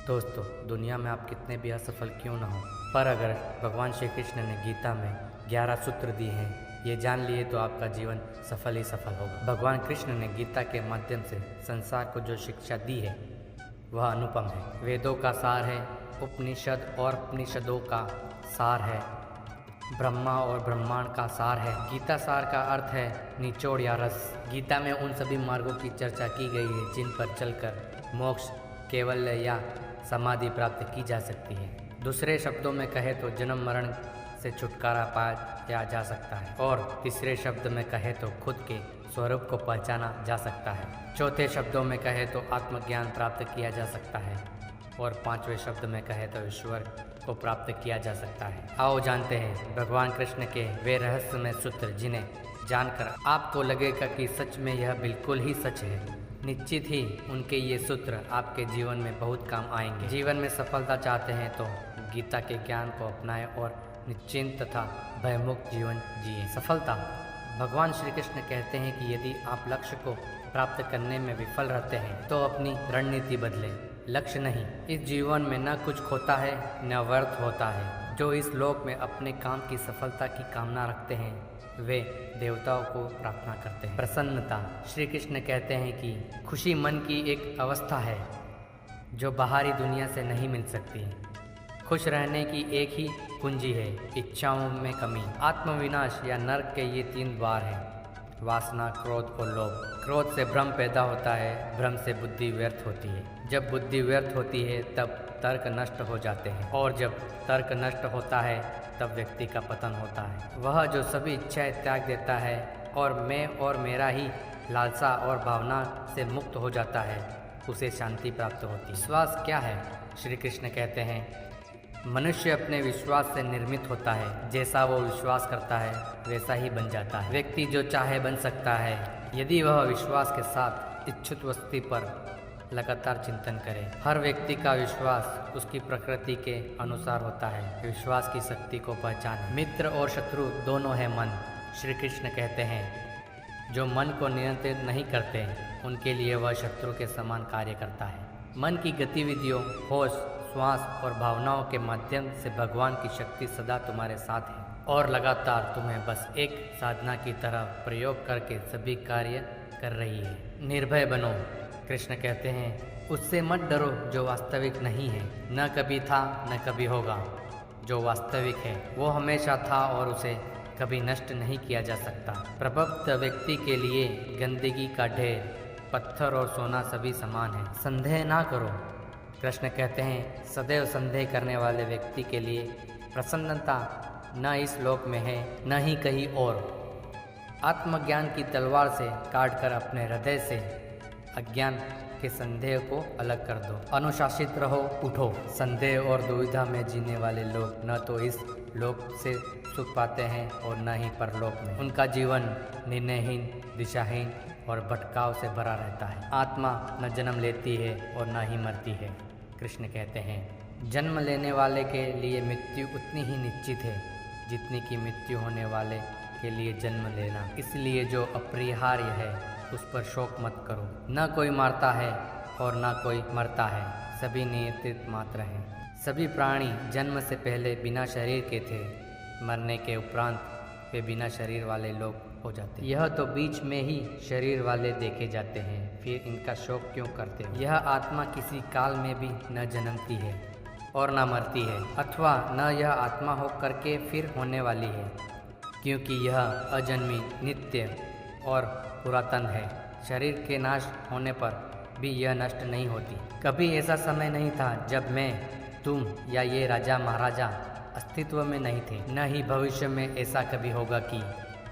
दोस्तों, दुनिया में आप कितने भी असफल क्यों ना हो, पर अगर भगवान श्री कृष्ण ने गीता में 11 सूत्र दिए हैं, ये जान लिए तो आपका जीवन सफल ही सफल होगा। भगवान कृष्ण ने गीता के माध्यम से संसार को जो शिक्षा दी है वह अनुपम है। वेदों का सार है, उपनिषद और उपनिषदों का सार है, ब्रह्मा और ब्रह्मांड का सार है। गीता सार का अर्थ है निचोड़ या रस। गीता में उन सभी मार्गों की चर्चा की गई है जिन पर चलकर मोक्ष, कैवल्य या समाधि प्राप्त की जा सकती है। दूसरे शब्दों में कहे तो जन्म मरण से छुटकारा पाया जा सकता है, और तीसरे शब्द में कहे तो खुद के स्वरूप को पहचाना जा सकता है। चौथे शब्दों में कहे तो आत्मज्ञान प्राप्त किया जा सकता है, और पांचवें शब्द में कहे तो ईश्वर को प्राप्त किया जा सकता है। आओ जानते हैं भगवान कृष्ण के वे रहस्यमय सूत्र जिन्हें जानकर आपको लगेगा कि सच में यह बिल्कुल ही सच है। निश्चित ही उनके ये सूत्र आपके जीवन में बहुत काम आएंगे। जीवन में सफलता चाहते हैं तो गीता के ज्ञान को अपनाएं और निश्चिंत तथा भयमुक्त जीवन जिए। सफलता। भगवान श्री कृष्ण कहते हैं कि यदि आप लक्ष्य को प्राप्त करने में विफल रहते हैं तो अपनी रणनीति बदलें, लक्ष्य नहीं। इस जीवन में न कुछ खोता है न व्यर्थ होता है। जो इस लोक में अपने काम की सफलता की कामना रखते हैं वे देवताओं को प्रार्थना करते हैं। प्रसन्नता। श्री कृष्ण कहते हैं कि खुशी मन की एक अवस्था है जो बाहरी दुनिया से नहीं मिल सकती। खुश रहने की एक ही कुंजी है इच्छाओं में कमी। आत्मविनाश या नरक के ये 3 द्वार हैं, वासना, क्रोध और लोभ। क्रोध से भ्रम पैदा होता है, भ्रम से बुद्धि व्यर्थ होती है। जब बुद्धि व्यर्थ होती है तब तर्क नष्ट हो जाते हैं, और जब तर्क नष्ट होता है तब व्यक्ति का पतन होता है। वह जो सभी इच्छाएं त्याग देता है और मैं और मेरा ही लालसा और भावना से मुक्त हो जाता है, उसे शांति प्राप्त होती है। विश्वास क्या है? श्री कृष्ण कहते हैं मनुष्य अपने विश्वास से निर्मित होता है। जैसा वो विश्वास करता है वैसा ही बन जाता है। व्यक्ति जो चाहे बन सकता है यदि वह विश्वास के साथ इच्छित वस्तु पर लगातार चिंतन करे। हर व्यक्ति का विश्वास उसकी प्रकृति के अनुसार होता है। विश्वास की शक्ति को पहचाने। मित्र और शत्रु दोनों है मन। श्री कृष्ण कहते हैं जो मन को नियंत्रित नहीं करते उनके लिए वह शत्रु के समान कार्य करता है। मन की गतिविधियों, होश, श्वास और भावनाओं के माध्यम से भगवान की शक्ति सदा तुम्हारे साथ है और लगातार तुम्हें बस एक साधना की तरह प्रयोग करके सभी कार्य कर रही है। निर्भय बनो। कृष्ण कहते हैं उससे मत डरो जो वास्तविक नहीं है, न कभी था न कभी होगा। जो वास्तविक है वो हमेशा था और उसे कभी नष्ट नहीं किया जा सकता। प्रबुद्ध व्यक्ति के लिए गंदगी का ढेर, पत्थर और सोना सभी समान है। संदेह ना करो। कृष्ण कहते हैं सदैव संदेह करने वाले व्यक्ति के लिए प्रसन्नता न इस लोक में है न ही कहीं और। आत्मज्ञान की तलवार से काटकर अपने हृदय से अज्ञान के संदेह को अलग कर दो। अनुशासित रहो, उठो। संदेह और दुविधा में जीने वाले लोग न तो इस लोक से सुख पाते हैं और न ही परलोक में। उनका जीवन निर्णयहीन, दिशाहीन और भटकाव से भरा रहता है। आत्मा न जन्म लेती है और न ही मरती है। कृष्ण कहते हैं जन्म लेने वाले के लिए मृत्यु उतनी ही निश्चित है जितनी कि मृत्यु होने वाले के लिए जन्म लेना। इसलिए जो अपरिहार्य है उस पर शोक मत करो। न कोई मारता है और न कोई मरता है, सभी नियतित मात्र हैं। सभी प्राणी जन्म से पहले बिना शरीर के थे, मरने के उपरांत वे बिना शरीर वाले लोग हो जाते हैं। यह तो बीच में ही शरीर वाले देखे जाते हैं, फिर इनका शोक क्यों करते हो? यह आत्मा किसी काल में भी न जन्मती है और न मरती है, अथवा न यह आत्मा हो करके फिर होने वाली है, क्योंकि यह अजन्मी, नित्य और पुरातन है। शरीर के नाश होने पर भी यह नष्ट नहीं होती। कभी ऐसा समय नहीं था जब मैं, तुम या ये राजा महाराजा अस्तित्व में नहीं थे, न ही भविष्य में ऐसा कभी होगा कि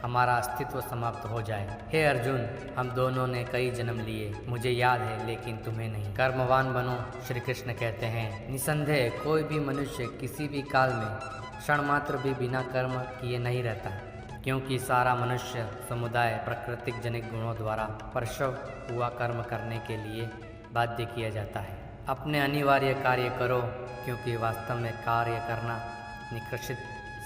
हमारा अस्तित्व समाप्त हो जाए। हे अर्जुन, हम दोनों ने कई जन्म लिए, मुझे याद है लेकिन तुम्हें नहीं। कर्मवान बनो। श्री कृष्ण कहते हैं निसंदेह कोई भी मनुष्य किसी भी काल में क्षण मात्र भी बिना कर्म किए नहीं रहता, क्योंकि सारा मनुष्य समुदाय प्राकृतिक जनित गुणों द्वारा प्रसव हुआ कर्म करने के लिए बाध्य किया जाता है। अपने अनिवार्य कार्य करो, क्योंकि वास्तव में कार्य करना निकृष्ट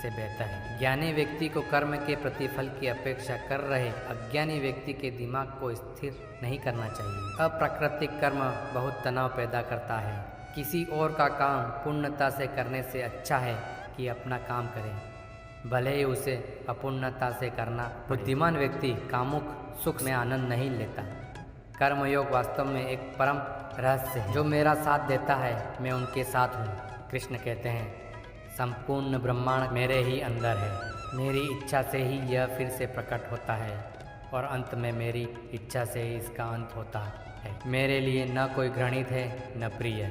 से बेहतर है। ज्ञानी व्यक्ति को कर्म के प्रतिफल की अपेक्षा कर रहे अज्ञानी व्यक्ति के दिमाग को स्थिर नहीं करना चाहिए। अप्राकृतिक कर्म बहुत तनाव पैदा करता है किसी और का काम पूर्णता से करने से अच्छा है कि अपना काम करें, भले ही उसे अपूर्णता से करना। बुद्धिमान व्यक्ति कामुक सुख में आनंद नहीं लेता। कर्मयोग वास्तव में एक परम रहस्य है। जो मेरा साथ देता है मैं उनके साथ हूँ। कृष्ण कहते हैं, संपूर्ण ब्रह्मांड मेरे ही अंदर है। मेरी इच्छा से ही यह फिर से प्रकट होता है और अंत में मेरी इच्छा से ही इसका अंत होता है। मेरे लिए न कोई घृणित है न प्रिय,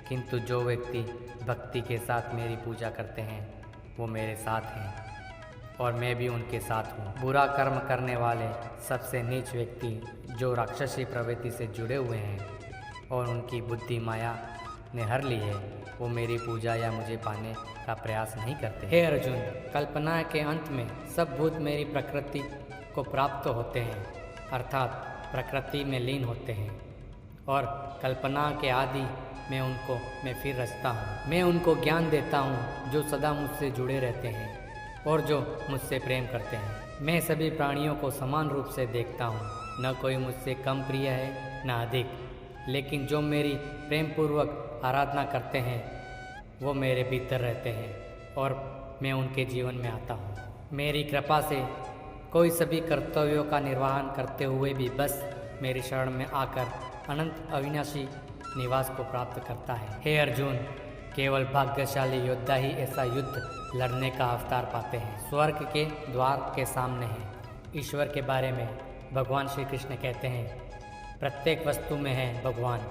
किंतु जो व्यक्ति भक्ति के साथ मेरी पूजा करते हैं वो मेरे साथ हैं और मैं भी उनके साथ हूँ। बुरा कर्म करने वाले सबसे नीच व्यक्ति जो राक्षसी प्रवृत्ति से जुड़े हुए हैं और उनकी बुद्धि माया ने हर ली है, वो मेरी पूजा या मुझे पाने का प्रयास नहीं करते। हे अर्जुन, कल्पना के अंत में सब भूत मेरी प्रकृति को प्राप्त होते हैं, अर्थात प्रकृति में लीन होते हैं, और कल्पना के आदि मैं फिर रचता हूँ। मैं उनको ज्ञान देता हूँ जो सदा मुझसे जुड़े रहते हैं और जो मुझसे प्रेम करते हैं। मैं सभी प्राणियों को समान रूप से देखता हूँ, न कोई मुझसे कम प्रिय है न अधिक, लेकिन जो मेरी प्रेम पूर्वक आराधना करते हैं वो मेरे भीतर रहते हैं और मैं उनके जीवन में आता हूँ। मेरी कृपा से कोई सभी कर्तव्यों का निर्वहन करते हुए भी बस मेरी शरण में आकर अनंत अविनाशी निवास को प्राप्त करता है। हे अर्जुन, केवल भाग्यशाली योद्धा ही ऐसा युद्ध लड़ने का अवतार पाते हैं। स्वर्ग के द्वार के सामने है। ईश्वर के बारे में भगवान श्री कृष्ण कहते हैं, प्रत्येक वस्तु में है भगवान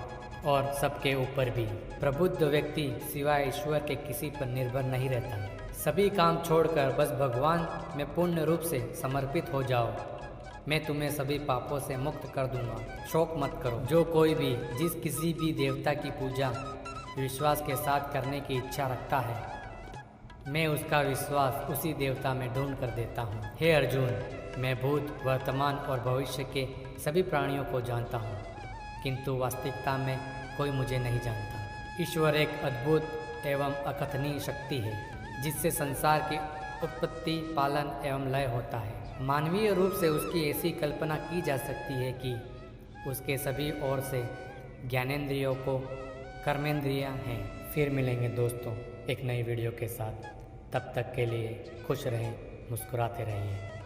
और सबके ऊपर भी। प्रबुद्ध व्यक्ति सिवाय ईश्वर के किसी पर निर्भर नहीं रहता। सभी काम छोड़कर बस भगवान में पूर्ण रूप से समर्पित हो जाओ, मैं तुम्हें सभी पापों से मुक्त कर दूंगा। शोक मत करो। जो कोई भी जिस किसी भी देवता की पूजा विश्वास के साथ करने की इच्छा रखता है, मैं उसका विश्वास उसी देवता में ढूंढ कर देता हूँ। हे अर्जुन, मैं भूत, वर्तमान और भविष्य के सभी प्राणियों को जानता हूँ, किंतु वास्तविकता में कोई मुझे नहीं जानता। ईश्वर एक अद्भुत एवं अकथनीय शक्ति है जिससे संसार की उत्पत्ति, पालन एवं लय होता है। मानवीय रूप से उसकी ऐसी कल्पना की जा सकती है कि उसके सभी ओर से ज्ञानेंद्रियों को कर्मेंद्रियां हैं। फिर मिलेंगे दोस्तों एक नई वीडियो के साथ। तब तक के लिए खुश रहें, मुस्कुराते रहिए।